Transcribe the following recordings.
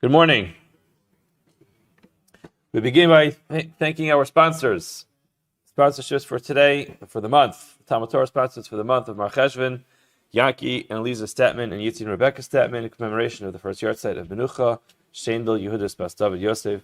Good morning. We begin by thanking our sponsors. Sponsorships for today, for the month. TALMUD TORAH sponsors for the month of Mar Cheshvan, Yanky and Aliza Statman and Yitzy and Rebecca Statman in commemoration of the first yarzheit of Menucha Shaindl Yehudis bas Dovid Yosef,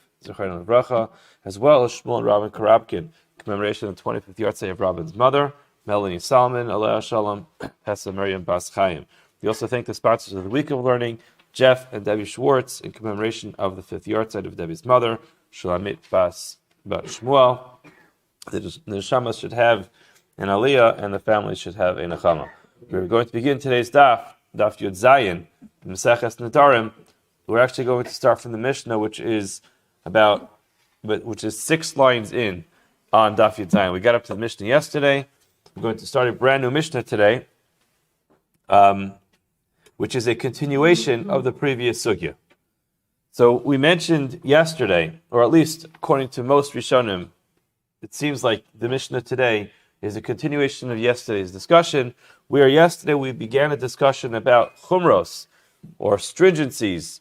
as well as Shmuel and Robyn Korobkin in commemoration of the 25th yarzheit of Robyn's mother, Melanie Solomon, Aliza Shalom, Pessa Mira bas Chaim. We also thank the sponsors of the Week of Learning, Jeff and Debbie Schwartz, in commemoration of the 5th yarzheit of Debbie's mother, Shulamit bas Shmuel. The neshamas should have an aliyah, and the family should have a nechama. We're going to begin today's daf Yud Zayin, Meseches Nedarim. We're actually going to start from the Mishnah, which is 6 lines in on daf Yud Zayin. We got up to the Mishnah yesterday. We're going to start a brand new Mishnah today, which is a continuation of the previous sugya. So we mentioned yesterday, or at least according to most Rishonim, it seems like the Mishnah today is a continuation of yesterday's discussion, where yesterday we began a discussion about chumros, or stringencies,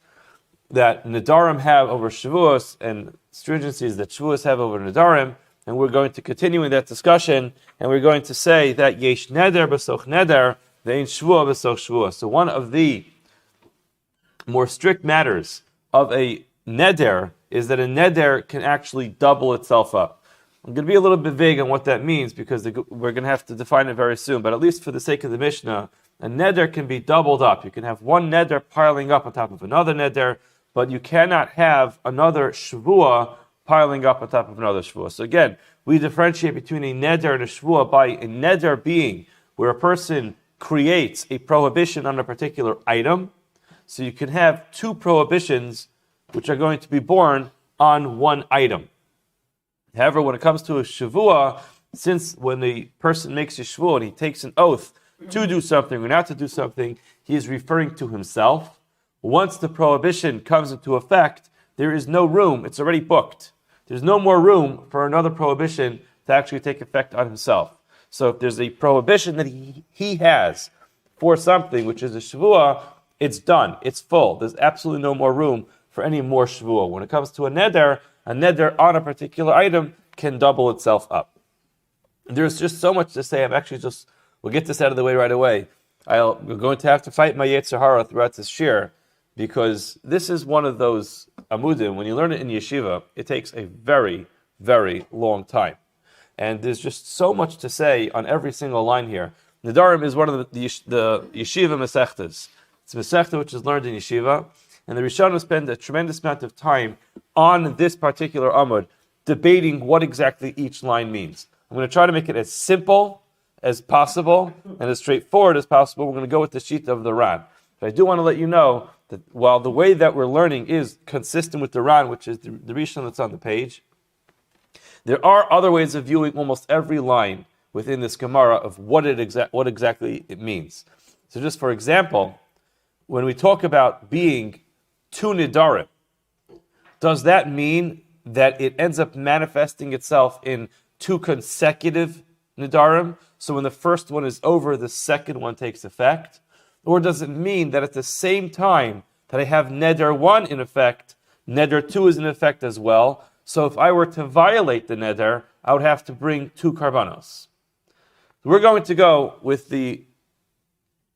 that Nedarim have over Shavuos, and stringencies that Shavuos have over Nedarim, and we're going to continue in that discussion, and we're going to say that yesh neder b'soch neder, ve'ein shvuah b'soch shvuah. So one of the more strict matters of a neder is that a neder can actually double itself up. I'm going to be a little bit vague on what that means because we're going to have to define it very soon, but at least for the sake of the Mishnah, a neder can be doubled up. You can have one neder piling up on top of another neder, but you cannot have another shvuah piling up on top of another shvuah. So again, we differentiate between a neder and a shvuah by a neder being where a person creates a prohibition on a particular item. So you can have 2 prohibitions which are going to be born on one item. However, when it comes to a shavua, since when the person makes a shavua and he takes an oath to do something or not to do something, he is referring to himself. Once the prohibition comes into effect, there is no room, it's already booked. There's no more room for another prohibition to actually take effect on himself. So if there's a prohibition that he has for something, which is a shavua, it's done, it's full. There's absolutely no more room for any more shavua. When it comes to a neder on a particular item can double itself up. There's just so much to say. We'll get this out of the way right away. We're going to have to fight my yetzer hara throughout this shir, because this is one of those amudim, when you learn it in yeshiva, it takes a very, very long time. And there's just so much to say on every single line here. Nedarim is one of the yeshiva mesechtas. It's a mesechta which is learned in yeshiva, and the Rishonim spend a tremendous amount of time on this particular amud, debating what exactly each line means. I'm going to try to make it as simple as possible and as straightforward as possible. We're going to go with the sheet of the Ran. But I do want to let you know that while the way that we're learning is consistent with the Ran, which is the Rishon that's on the page, there are other ways of viewing almost every line within this Gemara of what exactly it means. So just for example, when we talk about being 2 Nedarim, does that mean that it ends up manifesting itself in 2 consecutive Nedarim? So when the first one is over, the second one takes effect? Or does it mean that at the same time that I have Neder 1 in effect, Neder 2 is in effect as well? So if I were to violate the Neder, I would have to bring 2 karbanos. We're going to go with the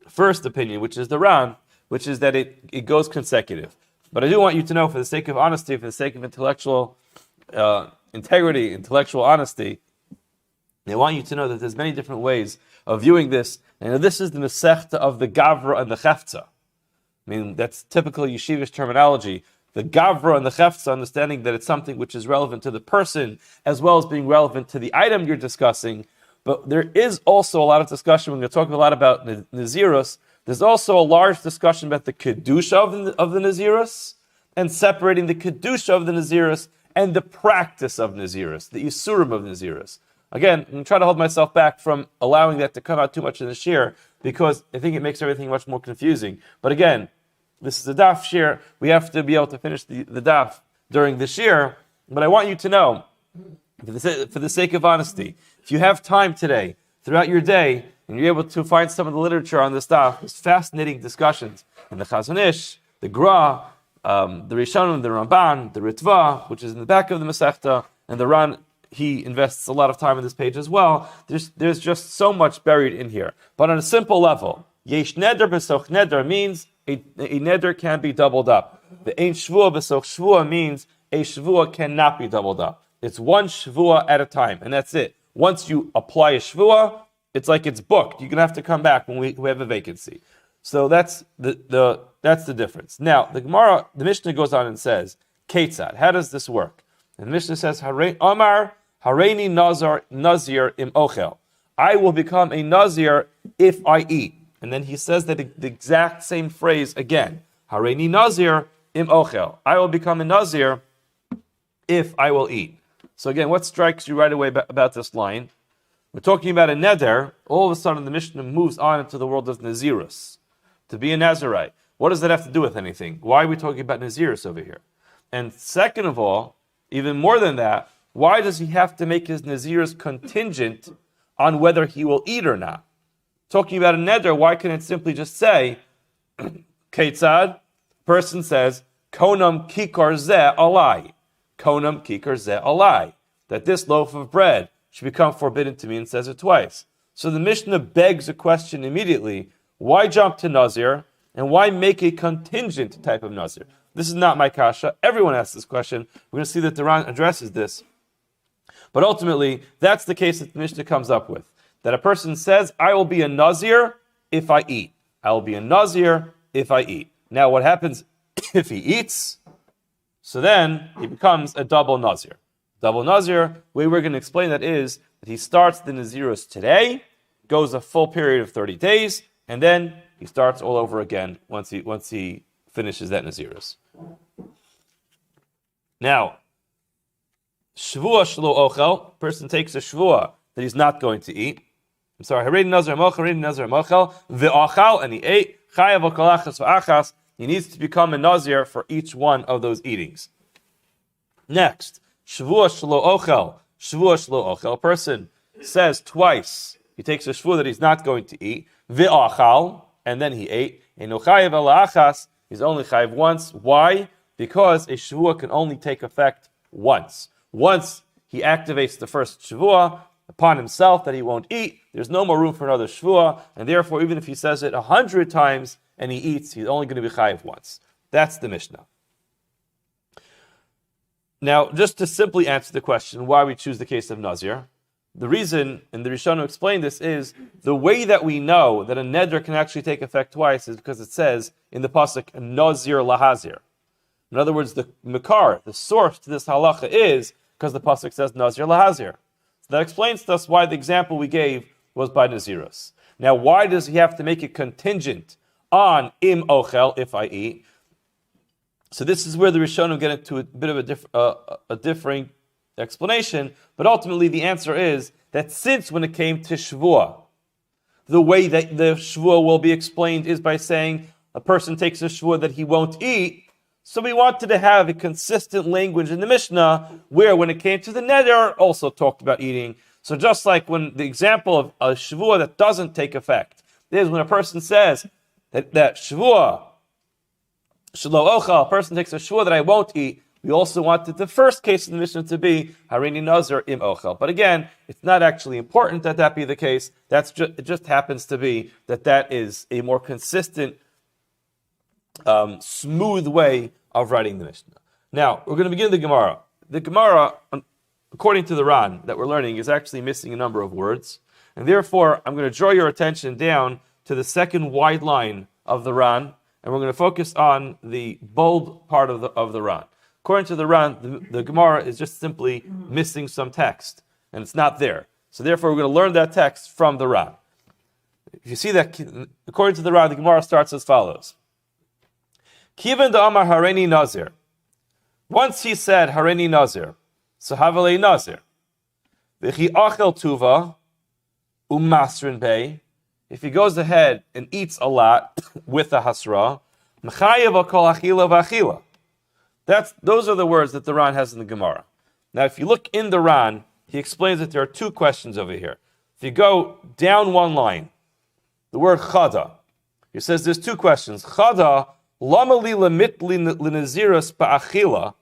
first opinion, which is the Ran, which is that it goes consecutive. But I do want you to know, for the sake of honesty, for the sake of intellectual integrity, intellectual honesty, I want you to know that there's many different ways of viewing this. And this is the Masechta of the Gavra and the Chefza. I mean, that's typical yeshivish terminology. The Gavra and the Chefza, understanding that it's something which is relevant to the person, as well as being relevant to the item you're discussing. But there is also a lot of discussion. We're going to talk a lot about Nazirus. There's also a large discussion about the Kedusha of the Nazirus, and separating the Kedusha of the Nazirus and the practice of Nazirus, the Yisurim of Nazirus. Again, I'm going to try to hold myself back from allowing that to come out too much in the shir, because I think it makes everything much more confusing. But again, this is a daf shir. We have to be able to finish the daf during the shir. But I want you to know, for the sake of honesty, if you have time today, throughout your day, and you're able to find some of the literature on this stuff, there's fascinating discussions in the Chazon Ish, the Gra, the Rishonim, the Ramban, the Ritva, which is in the back of the Masechta, and the Ran, he invests a lot of time on this page as well. There's just so much buried in here. But on a simple level, Yesh Neder B'soch Neder means a Neder can be doubled up. The Ein Shvua B'soch Shvua means a Shvua cannot be doubled up. It's one Shvua at a time, and that's it. Once you apply a Shvua, it's like it's booked. You're going to have to come back when we have a vacancy. So that's the difference. Now, the Gemara, the Mishnah goes on and says, Ketzad, how does this work? And the Mishnah says, Amar Hareini Nazir im Ochel. I will become a Nazir if I eat. And then he says that the exact same phrase again. Hareini Nazir im Ochel. I will become a Nazir if I will eat. So again, what strikes you right away about this line? We're talking about a neder. All of a sudden, the Mishnah moves on into the world of Nazirus. To be a Nazirite. What does that have to do with anything? Why are we talking about Nazirus over here? And second of all, even more than that, why does he have to make his Nazirus contingent on whether he will eat or not? Talking about a neder, why can't it simply just say, Ketzad, person says, Konam kikar zeh alai. Konam kikar zeh alai. That this loaf of bread should become forbidden to me, and says it twice. So the Mishnah begs a question immediately. Why jump to Nazir, and why make a contingent type of Nazir? This is not my kasha. Everyone asks this question. We're going to see that the Ran addresses this. But ultimately, that's the case that the Mishnah comes up with. That a person says, I will be a Nazir if I eat. I will be a Nazir if I eat. Now, what happens if he eats? So then, he becomes a double Nazir. Double Nazir, the way we're going to explain that is that he starts the Nazirus today, goes a full period of 30 days, and then he starts all over again once he finishes that Nazirus. Now, Shvua shelo ochel, person takes a Shvua that he's not going to eat. I'm sorry, Hareini Nazir mochel, ve'achal, and he ate, chayav v'kolachas v'achas, he needs to become a Nazir for each one of those eatings. Next, Shvua shelo ochel, a person says twice, he takes a Shvua that he's not going to eat, ve'achal, and then he ate, eno chayav v'achas, he's only chayav once. Why? Because a Shvua can only take effect once. Once he activates the first Shavua upon himself that he won't eat, there's no more room for another Shavua, and therefore even if he says it 100 times and he eats, he's only going to be chayiv once. That's the Mishnah. Now, just to simply answer the question why we choose the case of Nazir, the reason, and the Rishonim explained this, is the way that we know that a neder can actually take effect twice is because it says in the pasuk Nazir lahazir. In other words, the makar, the source to this halacha is because the pasuk says Nazir lahazir. So that explains to us why the example we gave was by Nazirus. Now, why does he have to make it contingent on im ochel, if I eat? So this is where the Rishonim get into a bit of a differing explanation, but ultimately the answer is that since when it came to Shvua, the way that the Shvua will be explained is by saying a person takes a Shvua that he won't eat. So we wanted to have a consistent language in the Mishnah where when it came to the neder, also talked about eating. So just like when the example of a Shavua that doesn't take effect is when a person says that Shavua, Shelo Ochel, a person takes a Shavua that I won't eat, we also wanted the first case in the Mishnah to be Hareini Nazir im Ochel. But again, it's not actually important that be the case. It just happens to be that is a more consistent smooth way of writing the Mishnah. Now, we're going to begin the Gemara. The Gemara, according to the Ran that we're learning, is actually missing a number of words. And therefore, I'm going to draw your attention down to the second wide line of the Ran, and we're going to focus on the bold part of the Ran. According to the Ran, the Gemara is just simply missing some text, and it's not there. So therefore, we're going to learn that text from the Ran. If you see that, according to the Ran, the Gemara starts as follows. Kivan da Amar Hareini Nazir. Once he said Hareini Nazir, so Havalei Nazir. V'chi achel tuva umasrin pei. If he goes ahead and eats a lot with a hasra, m'chayev kol achila v'achila. Those are the words that the Ran has in the Gemara. Now, if you look in the Ran, he explains that there are two questions over here. If you go down one line, the word chada, he says there's two questions. Chada Lama li lamit linazirus ba'achila.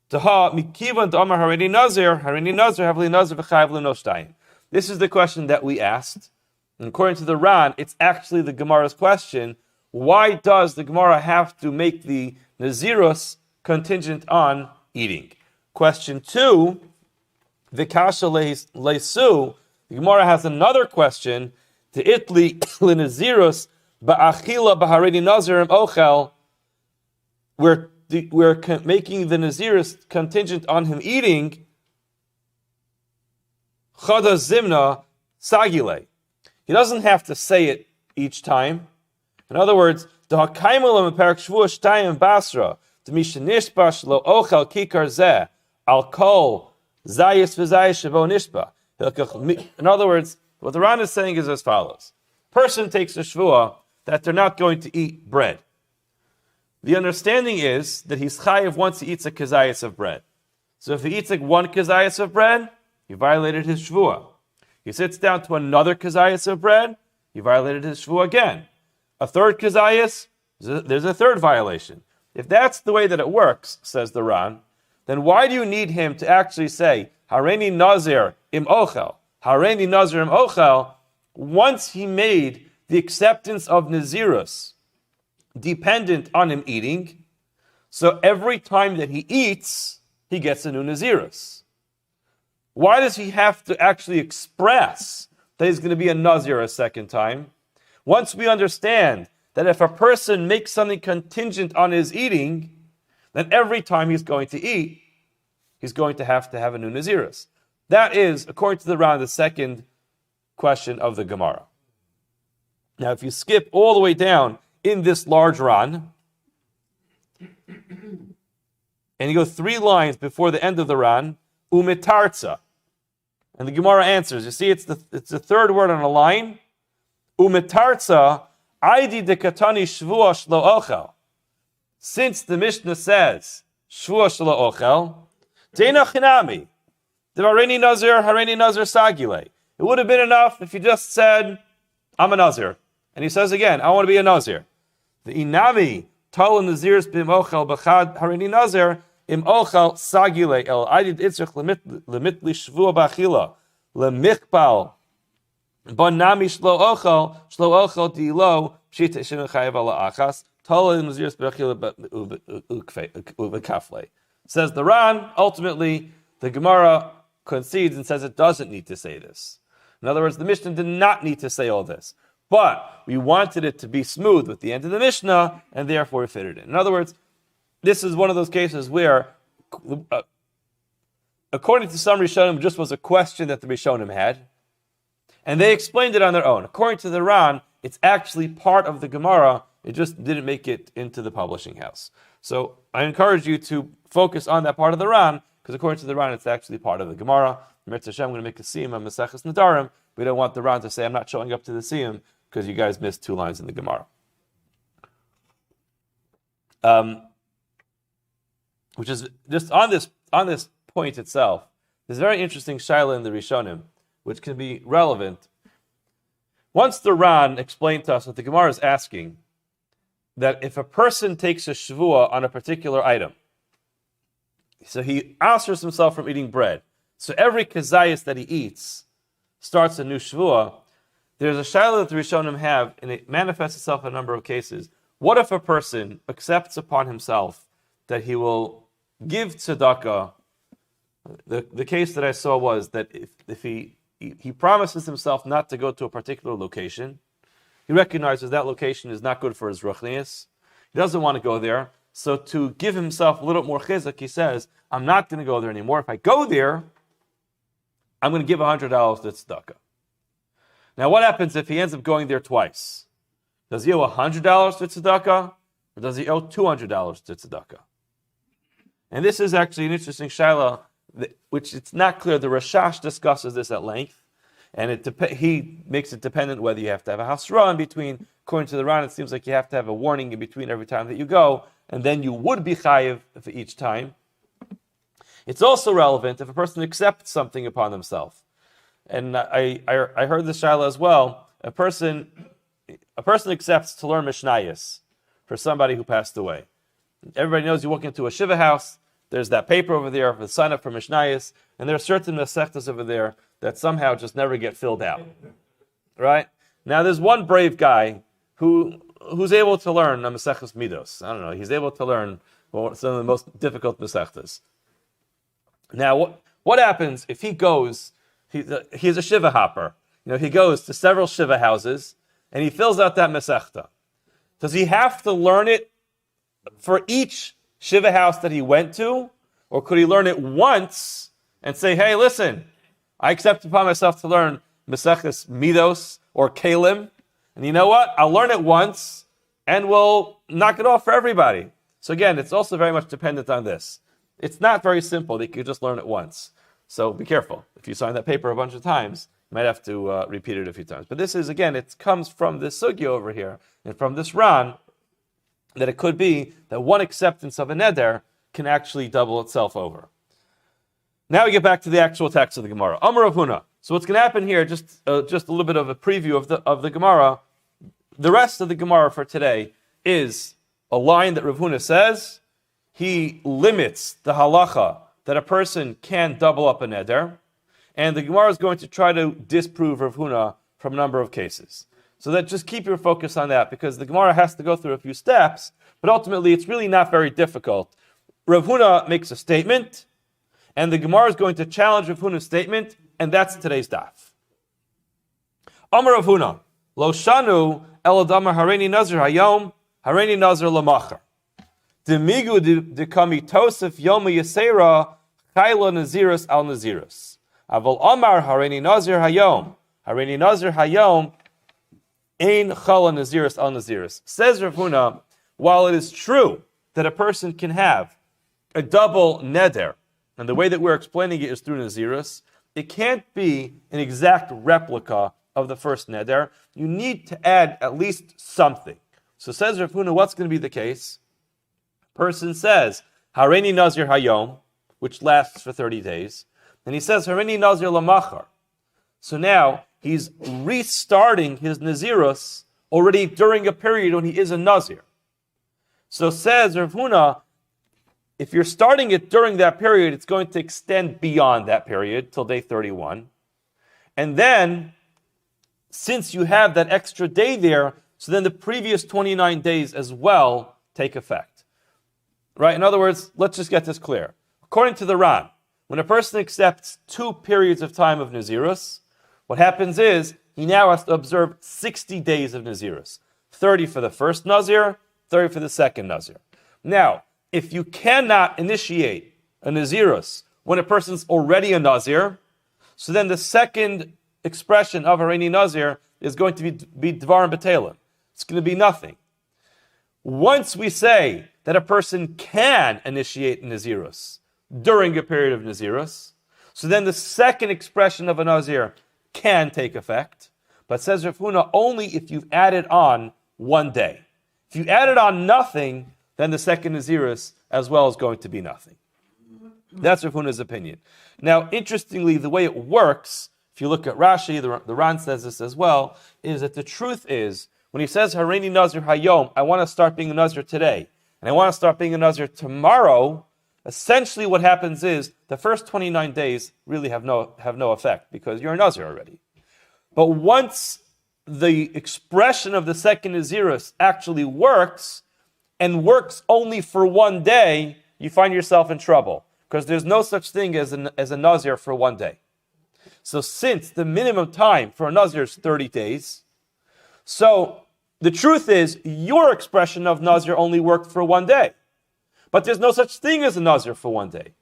Taha mikivan d'amar harini nazir havli nazir v'chayav l'noshtayim. This is the question that we asked. And according to the Ran, it's actually the Gemara's question. Why does the Gemara have to make the nazirus contingent on eating? Question 2, the kasha leisu. The Gemara has another question. To itli linazirus ba'achila b'harini nazirim ochel. We're making the nazirus contingent on him eating. Chada zimna sagile. He doesn't have to say it each time. In other words, the hakaimulam perak shvua shtayim basra to mishnishbash lo ochel kikar zeh al kol zayis v'zayis shavo nishba. In other words, what the Ran is saying is as follows: person takes a shvua that they're not going to eat bread. The understanding is that he's chayiv once he eats a kazayas of bread. So if he eats like one kazayas of bread, he violated his shvua. He sits down to another kazayas of bread, he violated his shvua again. A third kazayas, there's a third violation. If that's the way that it works, says the Ran, then why do you need him to actually say, Hareini Nazir im Ochel, Hareini Nazir im Ochel, once he made the acceptance of Nazirus dependent on him eating, so every time that he eats, he gets a new Nazirus. Why does he have to actually express that he's going to be a Nazir a second time? Once we understand that if a person makes something contingent on his eating, then every time he's going to eat, he's going to have a new Nazirus. That is, according to the Ran, the second question of the Gemara. Now, if you skip all the way down in this large Ran, and you go 3 lines before the end of the Ran, umitarza, and the Gemara answers. You see, it's the third word on a line. Umitarza, aidi dekatani shvua shlo ochel. Since the Mishnah says shvua shlo ochel, deina chinami, devarini nazir harini nazir sagile. It would have been enough if you just said, I'm a nazir. And he says again, I want to be a nazir. The inami tal nazirs bim ochel b'chad harini nazir im ochel sagile el aidi itzrich lemit li shvua b'achila lemichpal banami shlo ochel dilo pshita shinu chayav ala achas tal nazirs b'achila uvekafle. Says the Ran. Ultimately, the Gemara concedes and says it doesn't need to say this. In other words, the Mishnah did not need to say all this. But we wanted it to be smooth with the end of the Mishnah, and therefore we fit it in. In other words, this is one of those cases where, according to some Rishonim, it just was a question that the Rishonim had, and they explained it on their own. According to the Ran, it's actually part of the Gemara, it just didn't make it into the publishing house. So I encourage you to focus on that part of the Ran, because according to the Ran, it's actually part of the Gemara. Mirza Hashem, I'm going to make a siyum on Maseches Nedarim. We don't want the Ran to say, I'm not showing up to the siyum, because you guys missed 2 lines in the Gemara. Which is just on this point itself. There's a very interesting shaila in the Rishonim, which can be relevant. Once the Ran explained to us what the Gemara is asking, that if a person takes a shvua on a particular item, so he answers himself from eating bread, so every kazayas that he eats starts a new shvua. There's a shaila that the Rishonim have, and it manifests itself in a number of cases. What if a person accepts upon himself that he will give tzedakah? The case that I saw was that if he promises himself not to go to a particular location, he recognizes that location is not good for his ruchnius. He doesn't want to go there. So to give himself a little more chizuk, he says, I'm not going to go there anymore. If I go there, I'm going to give $100 to tzedakah. Now, what happens if he ends up going there twice? Does he owe $100 to tzedakah, or does he owe $200 to tzedakah? And this is actually an interesting shaila, which it's not clear. The Rashash discusses this at length, and he makes it dependent whether you have to have a hasra in between. According to the Ran, it seems like you have to have a warning in between every time that you go, and then you would be chayiv for each time. It's also relevant if a person accepts something upon himself. And I heard this shaila as well. A person accepts to learn Mishnayos for somebody who passed away. Everybody knows you walk into a shiva house, there's that paper over there for the sign up for Mishnayos, and there are certain Masechtas over there that somehow just never get filled out. Right? Now there's one brave guy who's able to learn a Masechtas Midos. I don't know, he's able to learn some of the most difficult Masechtas. Now what happens if he goes, he's a shiva hopper, he goes to several shiva houses, and he fills out that Masechta. Does he have to learn it for each shiva house that he went to? Or could he learn it once and say, hey, listen, I accept upon myself to learn Masechtas Midos or Kalim, and you know what? I'll learn it once, and we'll knock it off for everybody. So again, it's also very much dependent on this. It's not very simple that you could just learn it once. So be careful. If you sign that paper a bunch of times, you might have to repeat it a few times. But this is, again, it comes from this sugya over here, and from this Ran, that it could be that one acceptance of a neder can actually double itself over. Now we get back to the actual text of the Gemara. Amar Rav Huna. So what's going to happen here, just a little bit of a preview of the Gemara. The rest of the Gemara for today is a line that Rav Huna says. He limits the halacha that a person can double up a neder, and the Gemara is going to try to disprove Rav Huna from a number of cases. So that just keep your focus on that, because the Gemara has to go through a few steps, but ultimately it's really not very difficult. Rav Huna makes a statement, and the Gemara is going to challenge Rav Huna's statement, and that's today's daf. Amar Rav Huna, Lo shanu el adamar hareini nazir hayom, hareini nazir lamachar. Demigu dekami tosef Yomi yasera chayla naziris al naziris. Aval amar hareini nazir hayom, hareini nazir hayom, ein chala naziris al naziris. Says Rav Huna, while it is true that a person can have a double neder, and the way that we're explaining it is through naziris, it can't be an exact replica of the first neder. You need to add at least something. So says Rav Huna, what's going to be the case? Person says, Hareini Nazir Hayom, which lasts for 30 days, and he says, Hareini Nazir Lamachar. So now, he's restarting his Nazirus already during a period when he is a Nazir. So says Rav Huna, if you're starting it during that period, it's going to extend beyond that period till day 31. And then, since you have that extra day there, so then the previous 29 days as well take effect. Right? In other words, let's just get this clear. According to the Ran, when a person accepts 2 periods of time of Nazirus, what happens is he now has to observe 60 days of Nazirus. 30 for the first Nazir, 30 for the second Nazir. Now, if you cannot initiate a Nazirus when a person's already a Nazir, so then the second expression of Hareini Nazir is going to be Dvarim B'Telim. It's going to be nothing. Once we say that a person can initiate Nazirus during a period of Nazirus, so then the second expression of a Nazir can take effect, but says Rav Huna, only if you've added on 1 day. If you added on nothing, then the second Nazirus as well is going to be nothing. That's Rav Huna's opinion. Now, interestingly, the way it works, if you look at Rashi, the Ran says this as well, is that the truth is, when he says, Hareini Nazir Hayom, I want to start being a Nazir today, and I want to start being a Nazir tomorrow, essentially what happens is, the first 29 days really have no effect, because you're a Nazir already. But once the expression of the second Nazirus actually works, and works only for 1 day, you find yourself in trouble, because there's no such thing as a Nazir for 1 day. So since the minimum time for a Nazir is 30 days, so the truth is your expression of Nazir only worked for 1 day. But there's no such thing as a Nazir for 1 day.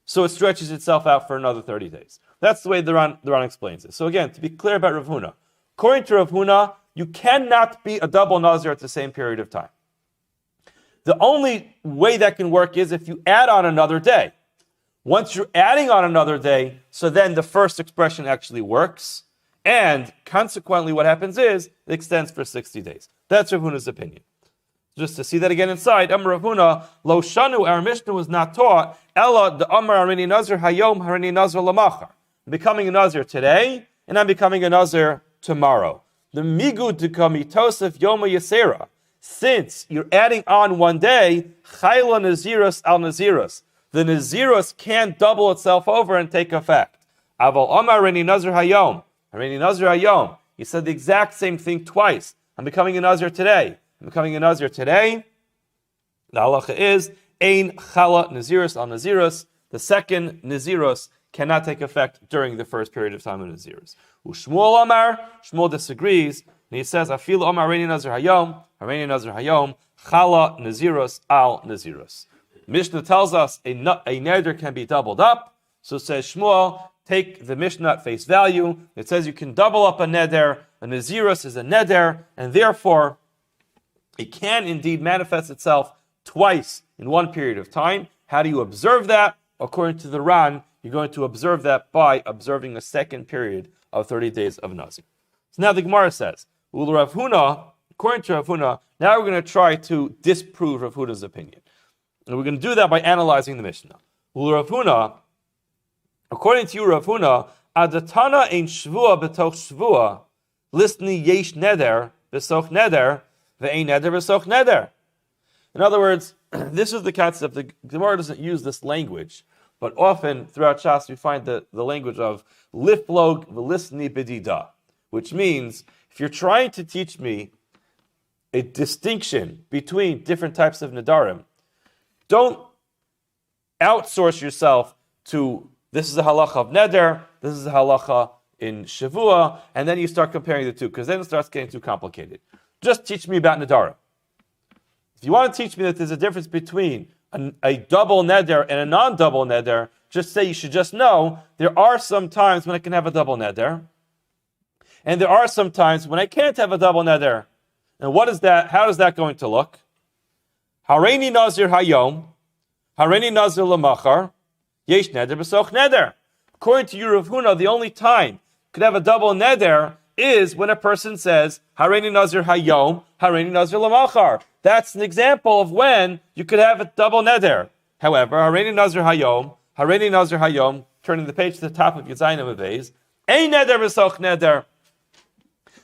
So it stretches itself out for another 30 days. That's the way the Ran explains it. So again, to be clear about Rav Huna, according to Rav Huna, you cannot be a double Nazir at the same period of time. The only way that can work is if you add on another day. Once you're adding on another day, so then the first expression actually works, and consequently what happens is it extends for 60 days. That's Rav Huna's opinion. Just to see that again inside, Amar Rav Huna, Lo Shanu, our Mishnah was not taught, Ella the Amar Hareini Nazir Hayom Hareini Nazir Lamachar. I'm becoming a Nazir today, and I'm becoming a Nazir tomorrow. The Migu Dekami Tosef Yoma Yasera. since you're adding on one day, chayla nazirus al nazirus. The nazirus can't double itself over and take effect. Aval Omar Reni Nazir Hayom. Reni Nazir Hayom. He said the exact same thing twice. I'm becoming a Nazir today. I'm becoming a Nazir today. The halacha is Ein Chala Nazirus al Nazirus. The second Nazirus cannot take effect during the first period of time of Nazirus. Shmuel Omar, Shmuel disagrees, and he says, Afil Omar Reni Nazir Hayom, Nazir Hayom, Chala Nazirus al Nazirus. Mishnah tells us a neder can be doubled up. So says Shmuel, take the Mishnah at face value. It says you can double up a neder. A nazirus is a neder, and therefore it can indeed manifest itself twice in one period of time. How do you observe that? According to the Ran, you're going to observe that by observing a second period of 30 days of Nazir. So now the Gemara says, Ul Rav Huna, according to Rav Huna, now we're going to try to disprove Rav Huna's opinion. And we're going to do that by analyzing the Mishnah. Ul Rav Huna, according to you, Rav Huna, Adatana ein shvua betoch shvua, listni yesh neder, besoch neder, ve'ein neder besoch neder. In other words, this is the concept. The Gemara doesn't use this language, but often throughout Shas we find the language of liflog v'lisni bedida, which means if you're trying to teach me a distinction between different types of Nedarim, don't outsource yourself to this is a halacha of neder, this is a halacha in shavua, and then you start comparing the two, because then it starts getting too complicated. Just teach me about Nedarim. If you want to teach me that there's a difference between a double neder and a non-double neder, just say you should just know there are some times when I can have a double neder, and there are some times when I can't have a double neder. And what is that? How is that going to look? Hareini nazir hayom, hareini nazir lamachar, yesh neder b'soch neder. According to Rav Huna, the only time you could have a double neder is when a person says hareini nazir hayom, hareini nazir lamachar. That's an example of when you could have a double neder. However, hareini nazir hayom, turning the page to the top of Yitzy Mavez, ein neder b'soch neder.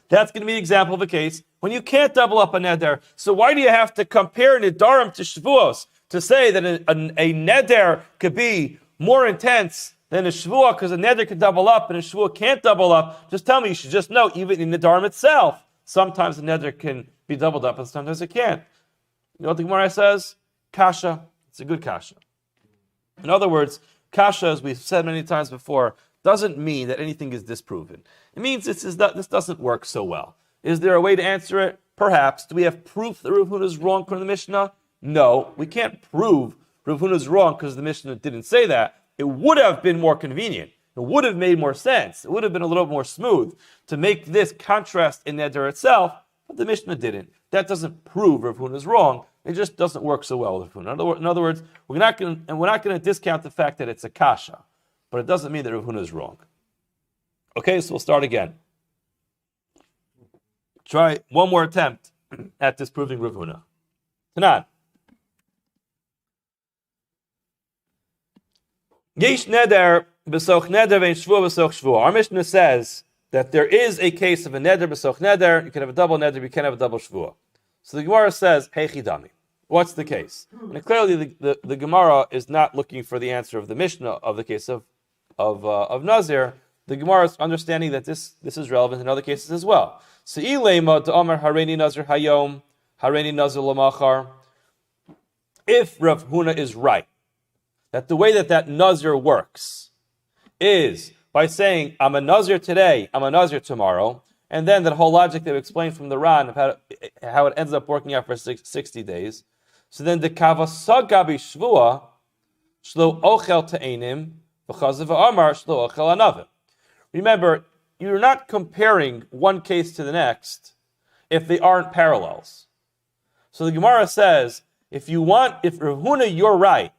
That's going to be an example of a case when you can't double up a neder. So why do you have to compare Nedarim to Shavuos to say that a neder could be more intense than a Shavuot because a neder could double up and a Shavuot can't double up? Just tell me, you should just know, even in Nedarim itself, sometimes a neder can be doubled up and sometimes it can't. You know what the Gemara says? Kasha. It's a good kasha. In other words, kasha, as we've said many times before, doesn't mean that anything is disproven. It means this doesn't work so well. Is there a way to answer it? Perhaps. Do we have proof that Rav Huna is wrong from the Mishnah? No, we can't prove Rav Huna is wrong because the Mishnah didn't say that. It would have been more convenient. It would have made more sense. It would have been a little more smooth to make this contrast in Neder itself, but the Mishnah didn't. That doesn't prove Rav Huna is wrong. It just doesn't work so well with Rav Huna. In other words, we're not going to discount the fact that it's a kasha, but it doesn't mean that Rav Huna is wrong. Okay, so we'll start again. Try one more attempt at disproving Rav Huna. Tanan. Yesh neder b'soch neder ve'in shvua b'soch shvua. Our Mishnah says that there is a case of a neder b'soch neder. You can have a double neder, you can't have a double shvua. So the Gemara says, hey chidami. What's the case? And clearly the Gemara is not looking for the answer of the Mishnah of the case of Nazir. The Gemara is understanding that this is relevant in other cases as well. So ilema d'amar hareini nazir hayom, hareini nazir lamachar. If Rav Huna is right, that the way that nazir works is by saying, I'm a nazir today, I'm a nazir tomorrow, and then that whole logic that we explained from the Ran of how it ends up working out for 60 days. So then the kavasaga b'shvua shlo ochel te'enim v'chazav v'amar shlo ochel anavim. Remember, you're not comparing one case to the next if they aren't parallels. So the Gemara says, if Rav Huna, you're right,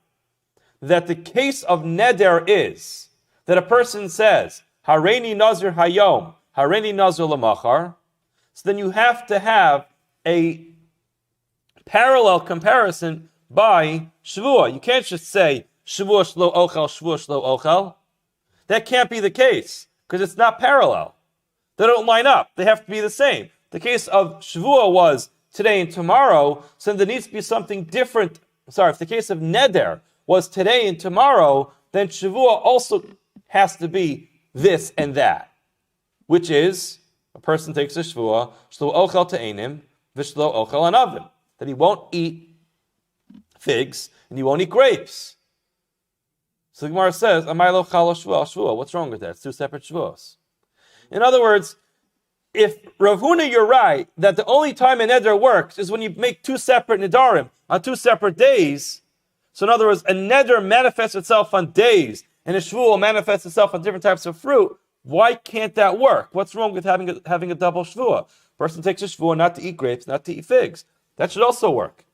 that the case of neder is that a person says, hareini nazir hayom, hareini nazir lamachar, so then you have to have a parallel comparison by Shavua. You can't just say, Shavua shlo ochel, Shavua shlo ochel. That can't be the case, because it's not parallel. They don't line up. They have to be the same. The case of Shavua was today and tomorrow, so then there needs to be something different. Sorry, if the case of neder was today and tomorrow, then Shavua also has to be this and that, which is a person takes a Shavua, shlo ochel te'enim, v'shlo ochel anavim, that he won't eat figs and he won't eat grapes. So the Gemara says, Amai lo chal shvua, what's wrong with that? It's two separate Shavuos. In other words, if Rav Huna, you're right, that the only time a neder works is when you make two separate nedarim on two separate days. So in other words, a neder manifests itself on days, and a shvua manifests itself on different types of fruit. Why can't that work? What's wrong with having a double shvua? Person takes a shvua not to eat grapes, not to eat figs. That should also work.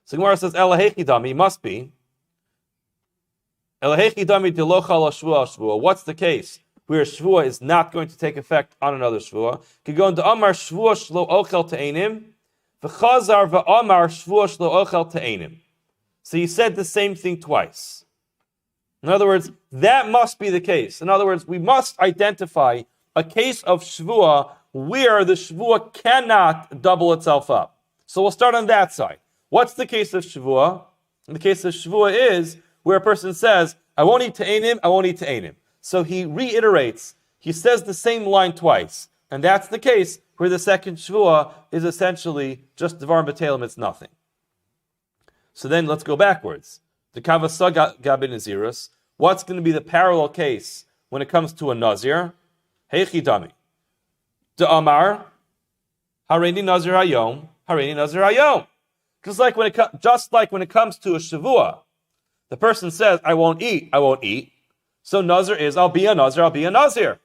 So Gemara says, Elahechi dami, must be. Elahechi dami dilochal shvua shvua. What's the case where shvua is not going to take effect on another shvua? Could go into Amar shvua shlo ochel te'enim, v'chazar v'amar shvua shlo ochel te'enim. So he said the same thing twice. In other words, that must be the case. In other words, we must identify a case of shvua where the shvua cannot double itself up. So we'll start on that side. What's the case of shvua? The case of shvua is where a person says, I won't eat te'enim, I won't eat te'enim. So he reiterates, he says the same line twice. And that's the case where the second shvua is essentially just devar b'telim, it's nothing. So then let's go backwards. The kavasa gabin nazirus. What's going to be the parallel case when it comes to a nazir? Heichi dami. De amar, hareini nazir hayom, hareini nazir hayom. Just like when it comes to a shavua, the person says, I won't eat. So nazir is, I'll be a nazir.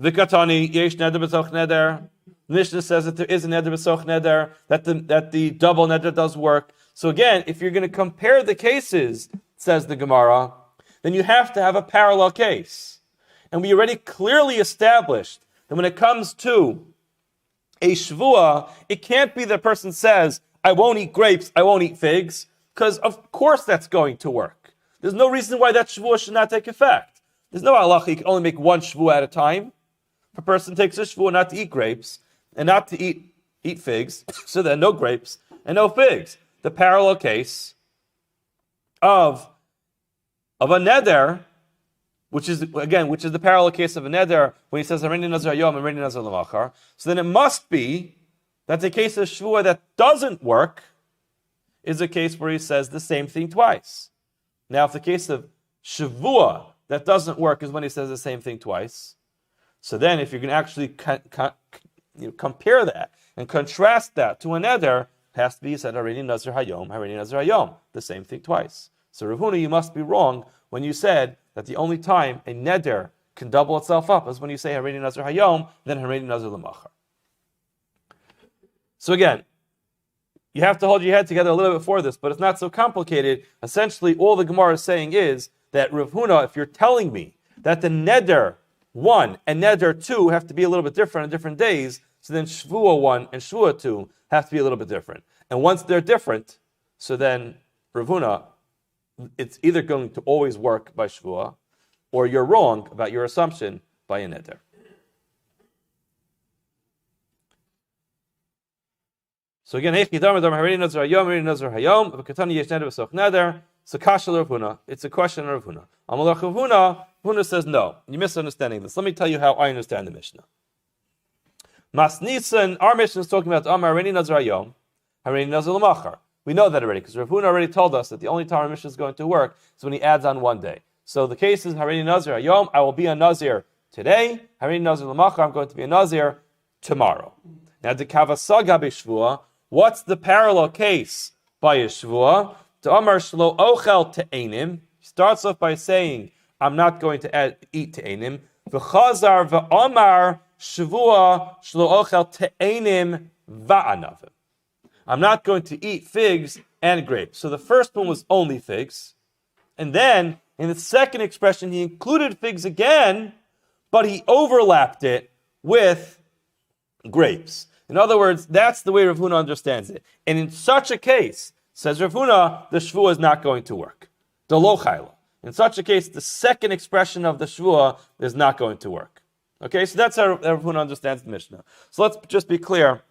Vikatani yesh neder b'soch neder. Mishnah says that there is a neder b'soch neder, that the double neder does work. So again, if you're going to compare the cases, says the Gemara, then you have to have a parallel case. And we already clearly established that when it comes to a shvua, it can't be the person says, I won't eat grapes, I won't eat figs, because of course that's going to work. There's no reason why that shvua should not take effect. There's no halacha, you can only make one shvua at a time. If a person takes a shvua not to eat grapes, and not to eat figs, so then no grapes and no figs. The parallel case of a neder, which is the parallel case of a neder when he says hareini nazir hayom, hareini nazir lemachar. So then it must be that the case of shvua that doesn't work is a case where he says the same thing twice. Now, if the case of shvua that doesn't work is when he says the same thing twice, so then if you're going to actually compare that and contrast that to a neder, it has to be said hareini nazir hayom, the same thing twice. So Rav Huna, you must be wrong when you said that the only time a neder can double itself up is when you say hareini nazir hayom, then hareini nazir lemachar. So again, you have to hold your head together a little bit for this, but it's not so complicated. Essentially, all the Gemara is saying is that Rav Huna, if you're telling me that the neder 1 and neder 2 have to be a little bit different on different days, so then shvua 1 and shvua 2 have to be a little bit different. And once they're different, so then Rav Huna, it's either going to always work by shvua, or you're wrong about your assumption by a neder. So again, it's a question of Rav Huna. It's a question of Rav Huna. Amalach Rav Huna says no. You're misunderstanding this. Let me tell you how I understand the Mishnah. Masnisan, our Mishnah is talking about Amar hareini nazir hayom, hareini nazir lemachar. We know that already because Rav Huna already told us that the only time our Mishnah is going to work is when he adds on one day. So the case is hareini nazir hayom, I will be a nazir today. Hareini nazir lemachar, I'm going to be a nazir tomorrow. Now the kavasaga b'shvua. What's the parallel case by a shvua? To Amar shlo ochel te'enim. He starts off by saying, I'm not going to eat te'enim. V'chazar v'amar shvua shlo ochel te'enim va'anavim. I'm not going to eat figs and grapes. So the first one was only figs. And then, in the second expression, he included figs again, but he overlapped it with grapes. In other words, that's the way Rav Huna understands it. And in such a case, says Rav Huna, the shvua is not going to work. The lo chayla. In such a case, the second expression of the shvua is not going to work. Okay, so that's how Rav Huna understands the Mishnah. So let's just be clear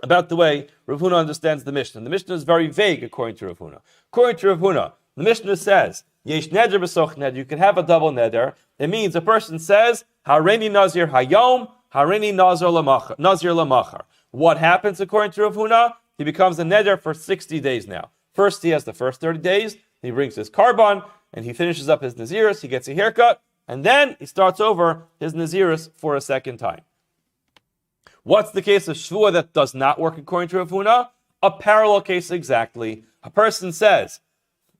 about the way Rav Huna understands the Mishnah. The Mishnah is very vague according to Rav Huna. According to Rav Huna, the Mishnah says, Yesh neder b'soch neder, you can have a double neder. It means a person says, Hareini nazir hayom, Hareini nazir lamachar. What happens according to Rav Huna? He becomes a neder for 60 days now. First, he has the first 30 days, he brings his karban, and he finishes up his nazirus, he gets a haircut, and then he starts over his nazirus for a second time. What's the case of shvuah that does not work according to Rav Huna? A parallel case exactly. A person says,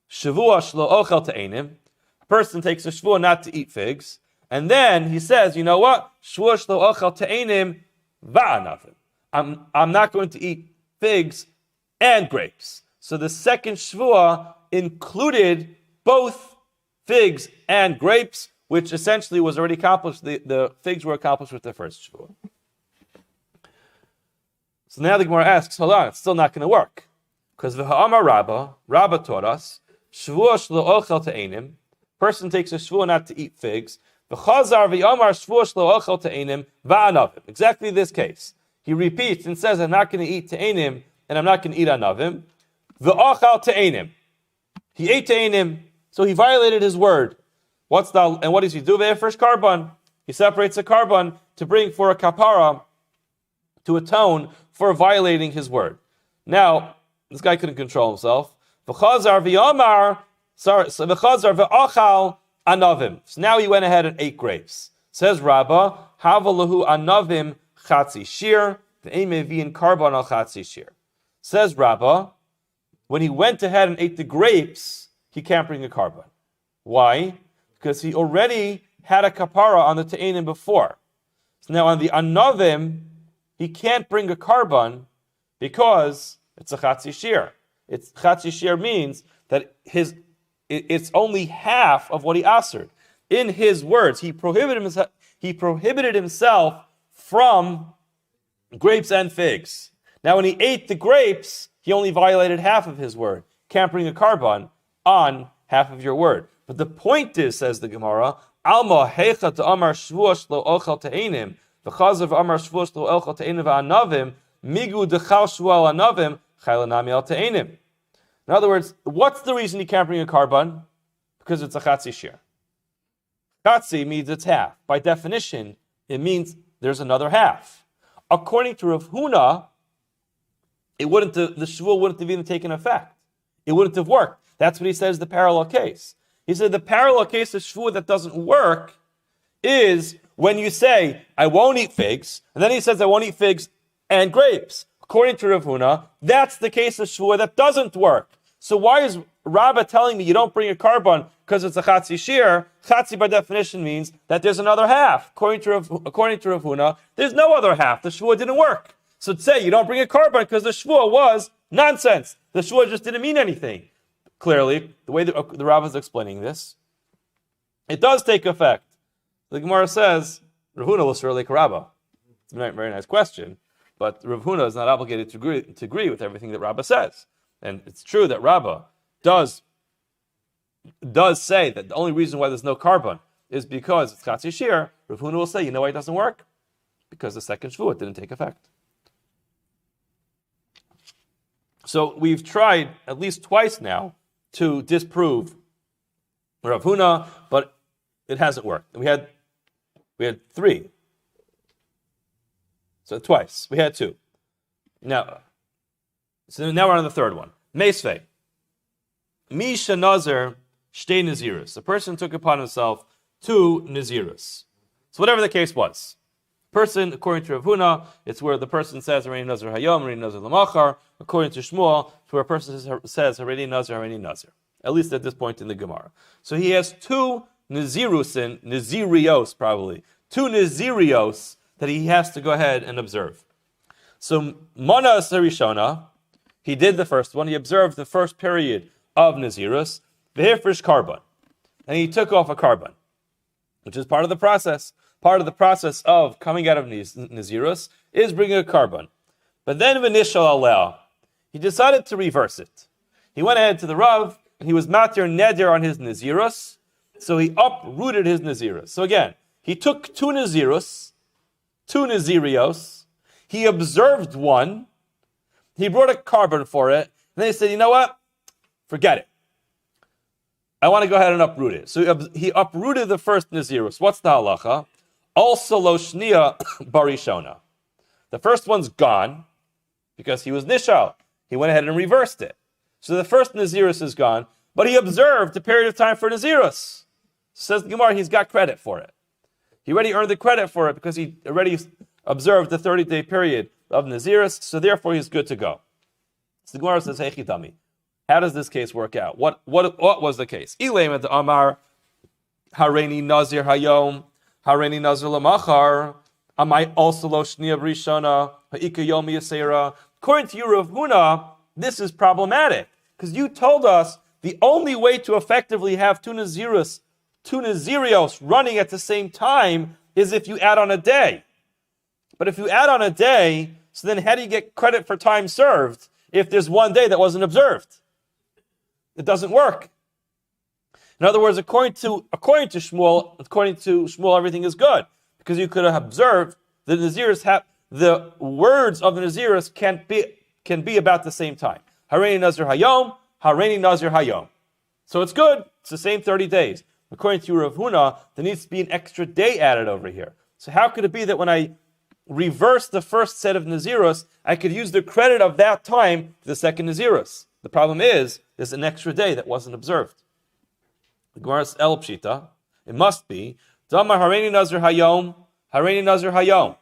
Shavua shlo ochel te'enim. A person takes a shvuah not to eat figs, and then he says, you know what? Shvuah shlo ochel te'enim va'anavim. I'm not going to eat figs and grapes. So the second shvuah included both figs and grapes, which essentially was already accomplished. The figs were accomplished with the first shvuah. So now the Gemara asks, hold on, it's still not going to work. Because v'ha'amar Rabba taught us, shvuah shlo ochel te'enim, person takes a shvuah not to eat figs, v'chazar v'yamar shvuah shlo ochel te'enim va'anavim. Exactly this case. He repeats and says, I'm not going to eat te'enim, and I'm not going to eat anavim. V'achal te'enim. He ate te'enim, so he violated his word. And what does he do? First karban. He separates a karban to bring for a kapara, to atone for violating his word. Now, this guy couldn't control himself. V'chazar v'achal anavim. So now he went ahead and ate grapes. Says Rabbah, havalahu anavim chatzi shir, v'eimevin karban al chatzi shir. Says Rabbah, when he went ahead and ate the grapes, he can't bring a karban. Why? Because he already had a kapara on the te'enim before. So now on the anavim, he can't bring a karban because it's a chatzi shir. Chatzi shir means that it's only half of what he assered. In his words, he prohibited himself from grapes and figs. Now when he ate the grapes, he only violated half of his word. Can't bring a karban on half of your word. But the point is, says the Gemara, Alma hecha to amar shvuah shlo ochel te'enim, v'chazav amar shvuah shlo ochel te'enim v'anavim, migu dechal shvuah anavim, chaylanami al te'enim. In other words, what's the reason he can't bring a karban? Because it's a chatzi shir. Chatzi means it's half. By definition, it means there's another half. According to Rav Huna, the shvuah wouldn't have even taken effect. It wouldn't have worked. That's what he says the parallel case. He said the parallel case of shvuah that doesn't work is when you say, I won't eat figs, and then he says, I won't eat figs and grapes. According to Rav Huna, that's the case of shvuah that doesn't work. So why is Rabbah telling me you don't bring a karban because it's a chatzi shir? Chatzi by definition means that there's another half. According to Rav Huna, there's no other half. The shvuah didn't work. So to say you don't bring a karban because the shvuah was nonsense. The shvuah just didn't mean anything. Clearly, the way the Rabbah is explaining this, it does take effect. The Gemara says, Rav Huna will surely Rabbah. It's a very nice question, but Rav Huna is not obligated to agree with everything that Rabbah says. And it's true that Rabbah does say that the only reason why there's no karban is because it's chatzi shir. Rav Huna will say, you know why it doesn't work? Because the second shvuah didn't take effect. So we've tried at least twice now to disprove Rav Huna, but it hasn't worked. We had three. So twice. We had two. So now we're on the third one. Meisvei. Misha Nazir Shtei Nazirus. The person took upon himself 2 Nazirus. So whatever the case was. Person, according to Rav Huna, it's where the person says Hareini Nazir Hayom, Hareini Nazir Lamachar. According to Shmuel, it's where a person says Hareini Nazir, Hareini Nazir. At least at this point in the Gemara. So he has 2 Nazirusin, Nazirios probably, 2 Nazirios that he has to go ahead and observe. So Mana Sarishona, he did the first one. He observed the first period of Nazirus, Vehifrish Karban, and he took off a karban, which is part of the process. Part of the process of coming out of Nazirus is bringing a karban. But then V'nishal Aleh, he decided to reverse it. He went ahead to the Rav, and he was matir neder on his Nazirus, so he uprooted his Nazirus. So again, He took two Nazirios, he observed one, he brought a carbon for it, and then he said, you know what? Forget it. I want to go ahead and uproot it. So he uprooted the first Nazirus. What's the halacha? Also lo shnia barishona. The first one's gone because he was nishal. He went ahead and reversed it. So the first Nazirus is gone, but he observed a period of time for Nazirus. Says the Gemara, he's got credit for it. He already earned the credit for it because he already observed the 30-day period of Nazirus, so therefore he's good to go. So the Gemara says, hey chidami. How does this case work out? What was the case? Ilem et Amar Hareini Nazir Hayom Hareini Nazir Lamachar Amai also lo shnia brishana ha'ika Yomi Yasera. According to you, Rav Huna, this is problematic because you told us the only way to effectively have two Nazirios running at the same time is if you add on a day. But if you add on a day, so then how do you get credit for time served if there's one day that wasn't observed? It doesn't work. In other words, according to Shmuel, everything is good because you could have observed the Naziris the words of the Naziris can be about the same time. Hareini Nazir Hayom, Hareini Nazir Hayom. So it's good. It's the same 30 days. According to Rav Huna, there needs to be an extra day added over here. So how could it be that when I reverse the first set of Naziros, I could use the credit of that time to the second Naziros? The problem is, there's an extra day that wasn't observed. The Gemara's El Pshita, it must be, Damar Hareini Nazir Hayom, Hareini Nazir Hayom.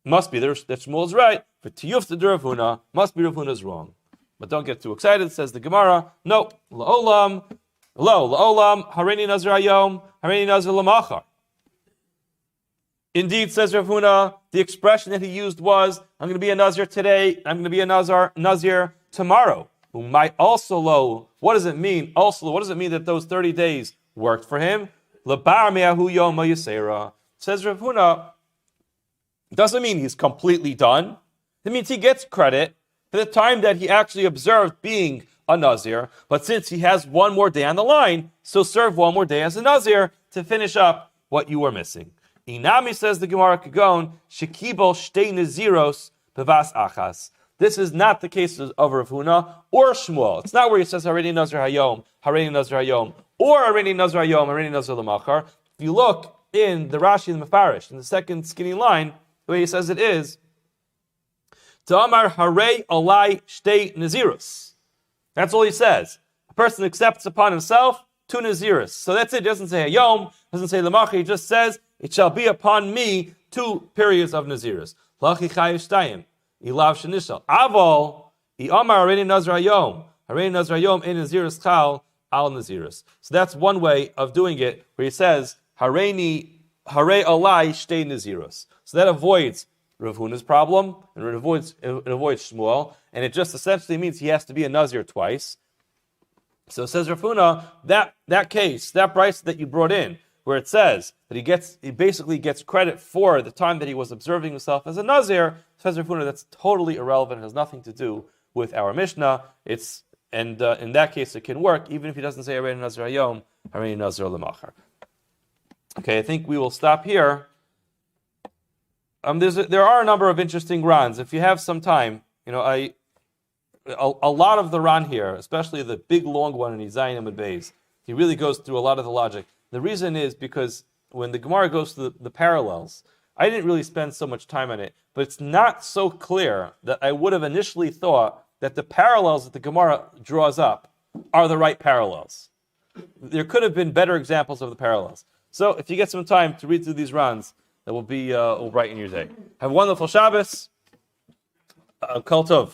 Must be, that Shmuel is right, but Tiyuf to Rav Huna, must be Rav Huna's wrong. But don't get too excited, says the Gemara, no, La'olam, Hareini Nazir Hayom, Hareini Nazir Lamachar. Indeed, says Rav Huna, the expression that he used was, I'm going to be a Nazir today, I'm going to be a Nazir tomorrow. Might also lo. What does it mean? Also, what does it mean that those 30 days worked for him? Lebar me'ahu yom yisera. Says Rav Huna, doesn't mean he's completely done. It means he gets credit for the time that he actually observed being a Nazir. But since he has one more day on the line, so serve one more day as a Nazir to finish up what you were missing. Inami, says the Gemara Kagon, shekibol shtei naziros bevas achas. This is not the case of Rav Huna or Shmuel. It's not where he says Hareini Nazir Hayom, Hareini Nazir Hayom, or Hareini Nazir Hayom, Hareini Nazir Lamachar. If you look in the Rashi and the Mefarish, in the second skinny line, the way he says it is, Ta'amar Harei Alai Shtei Nazirus. That's all he says. A person accepts upon himself two Nazirus. So that's it. He doesn't say Hayom, doesn't say Lamachar. He just says, it shall be upon me 2 periods of Nazirus. Lachi Chayiv Shtayim. Ilav Shenishal. Avol, Amar Hareini Nazir Hayom. Hareini Nazir Hayom in Nazirus Chal al Nazirus. So that's one way of doing it, where he says, Harei Alai Shtei Nazirus. So that avoids Rav Huna's problem, and it avoids Shmuel, and it just essentially means he has to be a Nazir twice. So it says Rav Huna, that case, that price that you brought in, where it says that he basically gets credit for the time that he was observing himself as a Nazir, says Rav Huna, that's totally irrelevant, it has nothing to do with our Mishnah. In that case it can work, even if he doesn't say Hareini Nazir Hayom, Hareini Nazir Lamachar. Okay, I think we will stop here. There are a number of interesting Rans. If you have some time, a lot of the Ran here, especially the big long one in Yitzy and Beis, he really goes through a lot of the logic. The reason is because when the Gemara goes to the parallels, I didn't really spend so much time on it, but it's not so clear that I would have initially thought that the parallels that the Gemara draws up are the right parallels. There could have been better examples of the parallels. So if you get some time to read through these Rans, that will brighten your day. Have a wonderful Shabbos. Kol Tov.